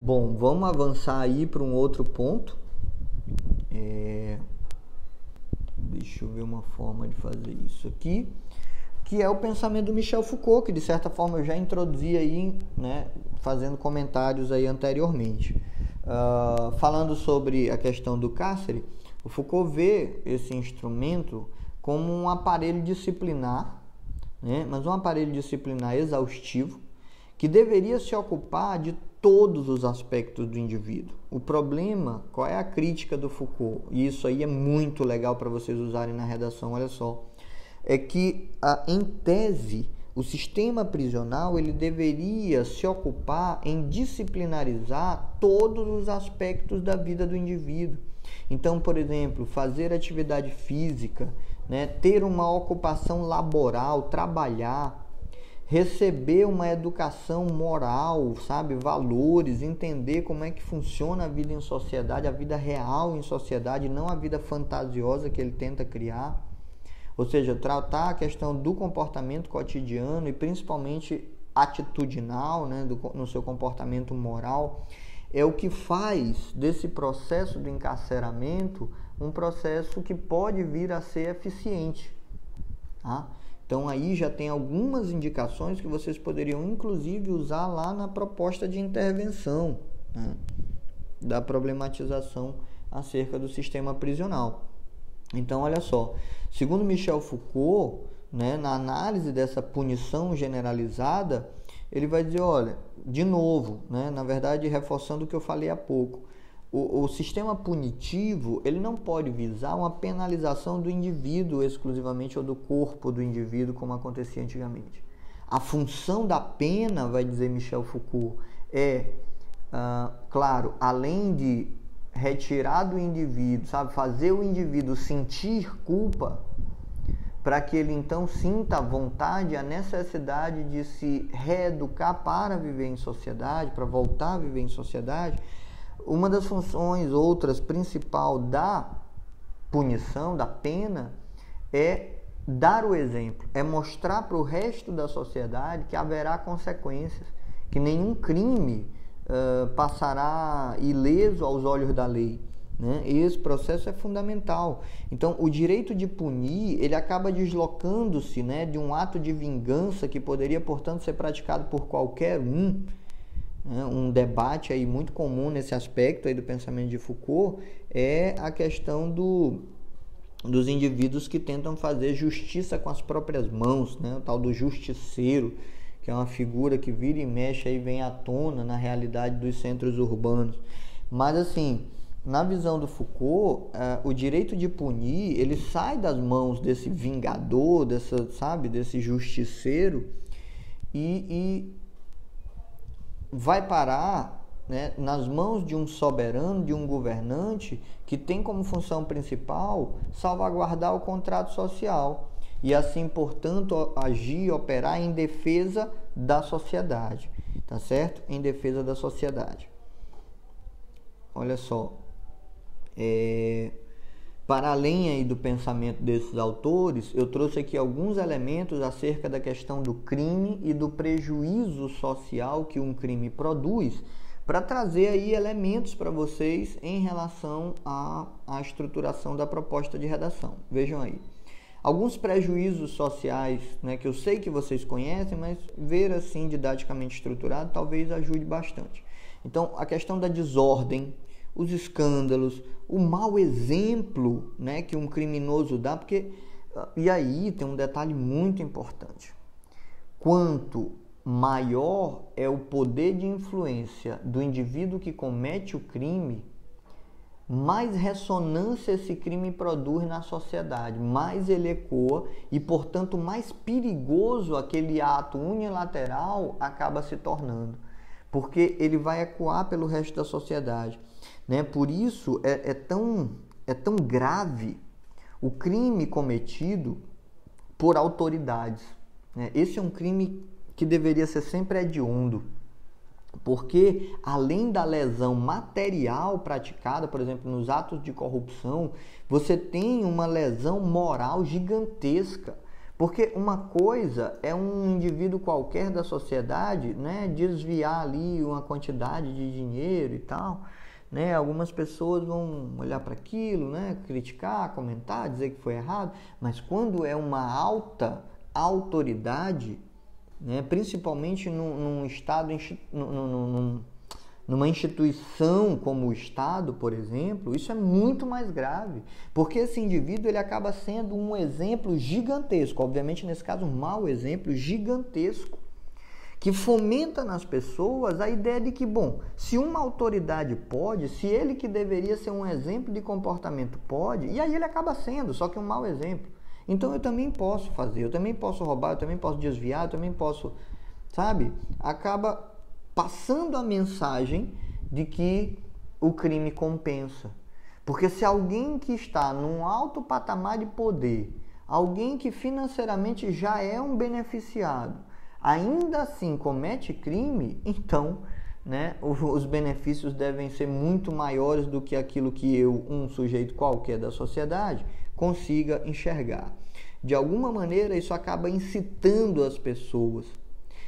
Bom, vamos avançar aí para um outro ponto. Deixa eu ver uma forma de fazer isso aqui, que é o pensamento do Michel Foucault, que de certa forma eu já introduzi aí, né, fazendo comentários aí anteriormente. Falando sobre a questão do cárcere, o Foucault vê esse instrumento como um aparelho disciplinar, né, mas um aparelho disciplinar exaustivo, que deveria se ocupar de todos os aspectos do indivíduo. O problema, qual é a crítica do Foucault? E isso aí é muito legal para vocês usarem na redação, olha só. É que, em tese, o sistema prisional ele deveria se ocupar em disciplinarizar todos os aspectos da vida do indivíduo. Então, por exemplo, fazer atividade física, né, ter uma ocupação laboral, trabalhar, receber uma educação moral, sabe, valores, entender como é que funciona a vida em sociedade, a vida real em sociedade, não a vida fantasiosa que ele tenta criar. Ou seja, tratar a questão do comportamento cotidiano e principalmente atitudinal, né, no seu comportamento moral, é o que faz desse processo do encarceramento um processo que pode vir a ser eficiente, tá? Então aí já tem algumas indicações que vocês poderiam inclusive usar lá na proposta de intervenção, né, da problematização acerca do sistema prisional. Então olha só, segundo Michel Foucault, né, na análise dessa punição generalizada, ele vai dizer, olha, de novo, né, na verdade reforçando o que eu falei há pouco, o sistema punitivo ele não pode visar uma penalização do indivíduo exclusivamente ou do corpo do indivíduo, como acontecia antigamente. A função da pena, vai dizer Michel Foucault, claro, além de retirar do indivíduo, sabe, fazer o indivíduo sentir culpa, para que ele então sinta a vontade, a necessidade de se reeducar para viver em sociedade, para voltar a viver em sociedade. Uma das funções, outras, principal da punição, da pena, é dar o exemplo, é mostrar para o resto da sociedade que haverá consequências, que nenhum crime passará ileso aos olhos da lei, né? Esse processo é fundamental. Então, o direito de punir, ele acaba deslocando-se, né, de um ato de vingança que poderia, portanto, ser praticado por qualquer um. Um debate aí muito comum nesse aspecto aí do pensamento de Foucault é a questão dos indivíduos que tentam fazer justiça com as próprias mãos, né? O tal do justiceiro, que é uma figura que vira e mexe e vem à tona na realidade dos centros urbanos. Mas assim, na visão do Foucault, o direito de punir, ele sai das mãos desse vingador, desse justiceiro e vai parar, né, nas mãos de um soberano, de um governante que tem como função principal salvaguardar o contrato social e assim, portanto, agir, operar em defesa da sociedade, tá certo? Em defesa da sociedade. Olha só, para além aí do pensamento desses autores, eu trouxe aqui alguns elementos acerca da questão do crime e do prejuízo social que um crime produz, para trazer aí elementos para vocês em relação à estruturação da proposta de redação. Vejam aí. Alguns prejuízos sociais, né, que eu sei que vocês conhecem, mas ver assim didaticamente estruturado talvez ajude bastante. Então, a questão da desordem, os escândalos, o mau exemplo, né, que um criminoso dá, porque, e aí tem um detalhe muito importante, quanto maior é o poder de influência do indivíduo que comete o crime, mais ressonância esse crime produz na sociedade, mais ele ecoa e, portanto, mais perigoso aquele ato unilateral acaba se tornando, porque ele vai ecoar pelo resto da sociedade, né? Por isso é tão grave o crime cometido por autoridades, né? Esse é um crime que deveria ser sempre hediondo, porque além da lesão material praticada, por exemplo, nos atos de corrupção, você tem uma lesão moral gigantesca, Porque uma coisa é um indivíduo qualquer da sociedade, né, desviar ali uma quantidade de dinheiro e tal, né? Algumas pessoas vão olhar para aquilo, né, criticar, comentar, dizer que foi errado, mas quando é uma alta autoridade, né, principalmente num estado, numa instituição como o Estado, por exemplo, isso é muito mais grave, porque esse indivíduo ele acaba sendo um exemplo gigantesco, obviamente nesse caso um mau exemplo gigantesco, que fomenta nas pessoas a ideia de que, bom, se uma autoridade pode, se ele que deveria ser um exemplo de comportamento pode, e aí ele acaba sendo, só que um mau exemplo. Então eu também posso fazer, eu também posso roubar, eu também posso desviar, eu também posso, sabe? Acaba passando a mensagem de que o crime compensa. Porque se alguém que está num alto patamar de poder, alguém que financeiramente já é um beneficiado, ainda assim comete crime, então, né, os benefícios devem ser muito maiores do que aquilo que eu, um sujeito qualquer da sociedade, consiga enxergar. De alguma maneira, isso acaba incitando as pessoas,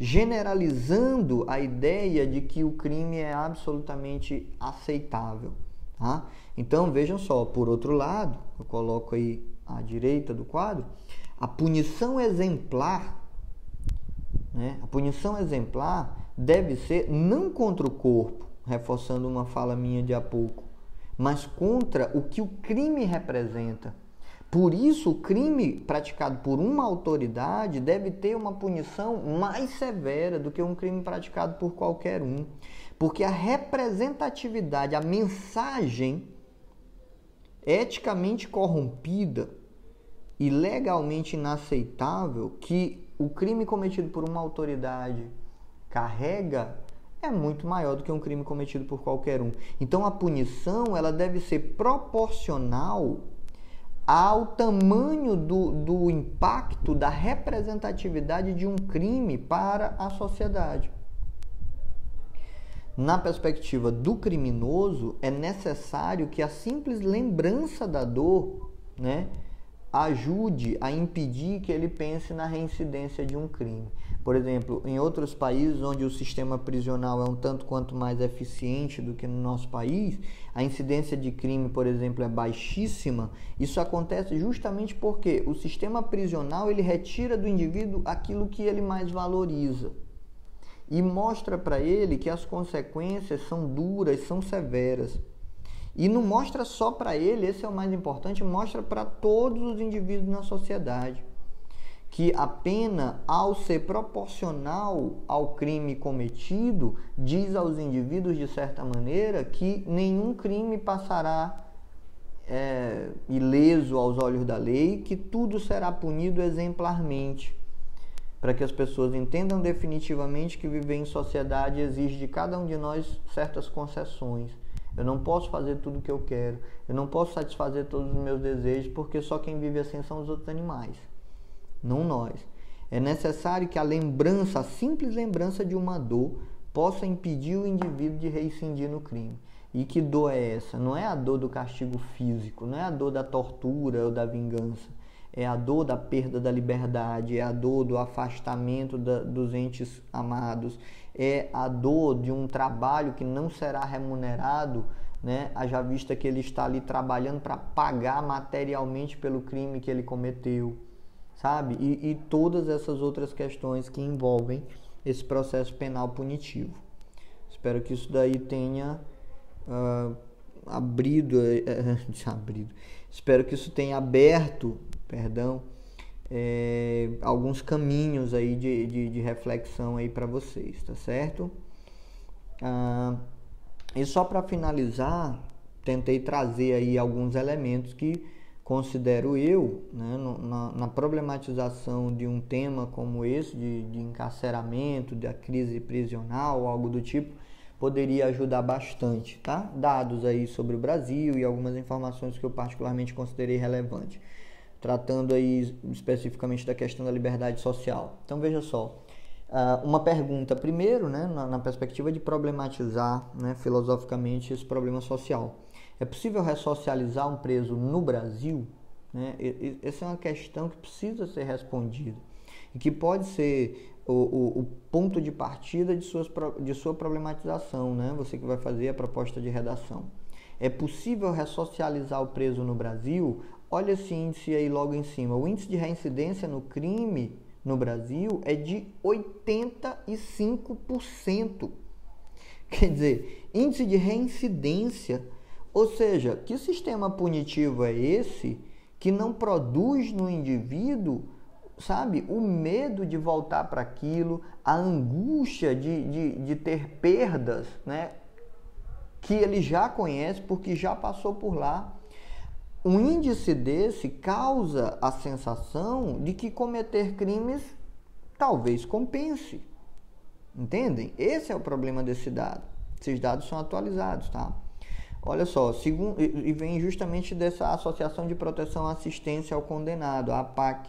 generalizando a ideia de que o crime é absolutamente aceitável. Tá? Então, vejam só, por outro lado, eu coloco aí à direita do quadro, a punição exemplar, né? A punição exemplar deve ser não contra o corpo, reforçando uma fala minha de há pouco, mas contra o que o crime representa. Por isso, o crime praticado por uma autoridade deve ter uma punição mais severa do que um crime praticado por qualquer um. Porque a representatividade, a mensagem eticamente corrompida e legalmente inaceitável que o crime cometido por uma autoridade carrega é muito maior do que um crime cometido por qualquer um. Então, a punição ela deve ser proporcional ao tamanho do impacto, da representatividade de um crime para a sociedade. Na perspectiva do criminoso, é necessário que a simples lembrança da dor, né, ajude a impedir que ele pense na reincidência de um crime. Por exemplo, em outros países onde o sistema prisional é um tanto quanto mais eficiente do que no nosso país, a incidência de crime, por exemplo, é baixíssima. Isso acontece justamente porque o sistema prisional ele retira do indivíduo aquilo que ele mais valoriza e mostra para ele que as consequências são duras, são severas. E não mostra só para ele, esse é o mais importante, mostra para todos os indivíduos na sociedade que a pena, ao ser proporcional ao crime cometido, diz aos indivíduos, de certa maneira, que nenhum crime passará ileso aos olhos da lei, que tudo será punido exemplarmente, para que as pessoas entendam definitivamente que viver em sociedade exige de cada um de nós certas concessões. Eu não posso fazer tudo o que eu quero, eu não posso satisfazer todos os meus desejos, porque só quem vive assim são os outros animais, não nós. É necessário que a lembrança, a simples lembrança de uma dor, possa impedir o indivíduo de reincidir no crime. E que dor é essa? Não é a dor do castigo físico, não é a dor da tortura ou da vingança. É a dor da perda da liberdade, é a dor do afastamento dos entes amados, é a dor de um trabalho que não será remunerado, né? Haja vista que ele está ali trabalhando para pagar materialmente pelo crime que ele cometeu, sabe? E todas essas outras questões que envolvem esse processo penal punitivo. Espero que isso daí tenha espero que isso tenha aberto, alguns caminhos aí de reflexão aí para vocês, tá certo? E só para finalizar, tentei trazer aí alguns elementos que considero eu, né, na problematização de um tema como esse, de encarceramento, da crise prisional, algo do tipo, poderia ajudar bastante, tá? Dados aí sobre o Brasil e algumas informações que eu particularmente considerei relevantes, tratando aí especificamente da questão da liberdade social. Então veja só, uma pergunta primeiro, né, na perspectiva de problematizar, né, filosoficamente esse problema social. É possível ressocializar um preso no Brasil? né? Essa é uma questão que precisa ser respondida e que pode ser o ponto de partida de sua problematização, né? Você que vai fazer a proposta de redação. É possível ressocializar o preso no Brasil? Olha esse índice aí logo em cima. O índice de reincidência no crime no Brasil é de 85%. Quer dizer, índice de reincidência, ou seja, que sistema punitivo é esse que não produz no indivíduo, sabe, o medo de voltar para aquilo, a angústia de ter perdas, né, que ele já conhece porque já passou por lá. Um índice desse causa a sensação de que cometer crimes talvez compense. Entendem? Esse é o problema desse dado. Esses dados são atualizados, tá? Olha só, e vem justamente dessa Associação de Proteção e Assistência ao Condenado, a APAC,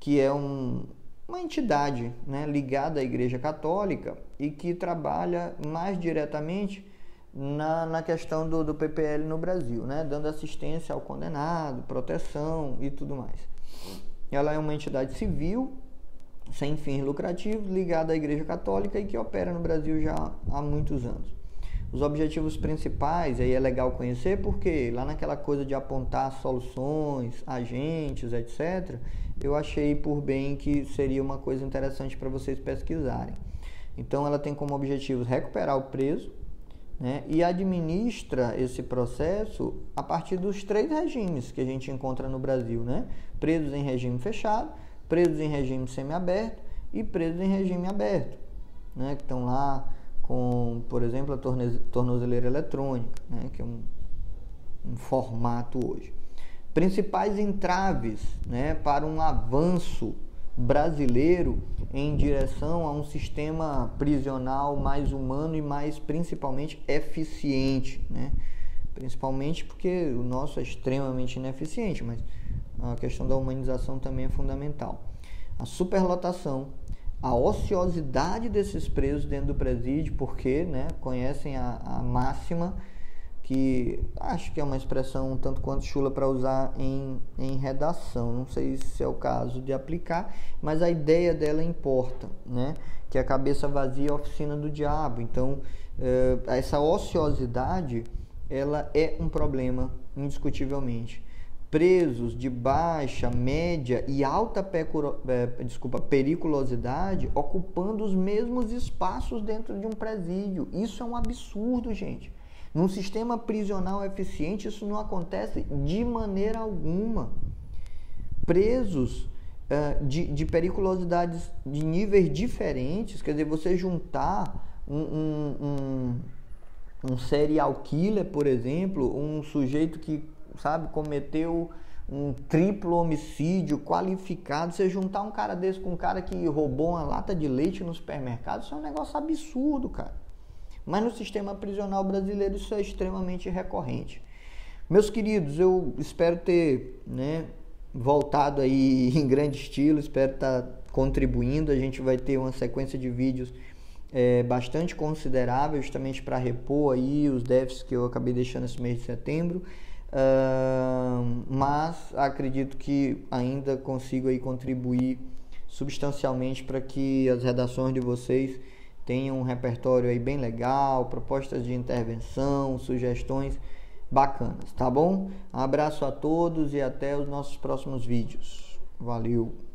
que é uma entidade, né, ligada à Igreja Católica e que trabalha mais diretamente na questão do PPL no Brasil, né, dando assistência ao condenado, proteção e tudo mais. Ela é uma entidade civil, sem fins lucrativos, ligada à Igreja Católica e que opera no Brasil já há muitos anos. Os objetivos principais, aí é legal conhecer, porque lá naquela coisa de apontar soluções, agentes, etc., eu achei por bem que seria uma coisa interessante para vocês pesquisarem. Então, ela tem como objetivo recuperar o preso, né, e administra esse processo a partir dos 3 regimes que a gente encontra no Brasil, né? Presos em regime fechado, presos em regime semiaberto e presos em regime aberto, né? Que estão lá com, por exemplo, a tornozeleira eletrônica, né? Que é um formato hoje. Principais entraves, né, para um avanço brasileiro em direção a um sistema prisional mais humano e mais, principalmente, eficiente, né? Principalmente porque o nosso é extremamente ineficiente, mas a questão da humanização também é fundamental. A superlotação, a ociosidade desses presos dentro do presídio, porque, né, conhecem a máxima, que acho que é uma expressão um tanto quanto chula para usar em redação, não sei se é o caso de aplicar, mas a ideia dela importa, né? Que a cabeça vazia é a oficina do diabo. Então, essa ociosidade, ela é um problema, indiscutivelmente. Presos de baixa, média e alta periculosidade ocupando os mesmos espaços dentro de um presídio. Isso é um absurdo, gente. Num sistema prisional eficiente, isso não acontece de maneira alguma. Presos de periculosidades de níveis diferentes, quer dizer, você juntar um serial killer, por exemplo, um sujeito que, sabe, cometeu um triplo homicídio qualificado, você juntar um cara desse com um cara que roubou uma lata de leite no supermercado, isso é um negócio absurdo, cara. Mas no sistema prisional brasileiro isso é extremamente recorrente. Meus queridos, eu espero ter, né, voltado aí em grande estilo, espero estar contribuindo. A gente vai ter uma sequência de vídeos bastante considerável, justamente para repor aí os déficits que eu acabei deixando esse mês de setembro. Mas acredito que ainda consigo aí contribuir substancialmente para que as redações de vocês tenham um repertório aí bem legal, propostas de intervenção, sugestões bacanas, tá bom? Um abraço a todos e até os nossos próximos vídeos. Valeu!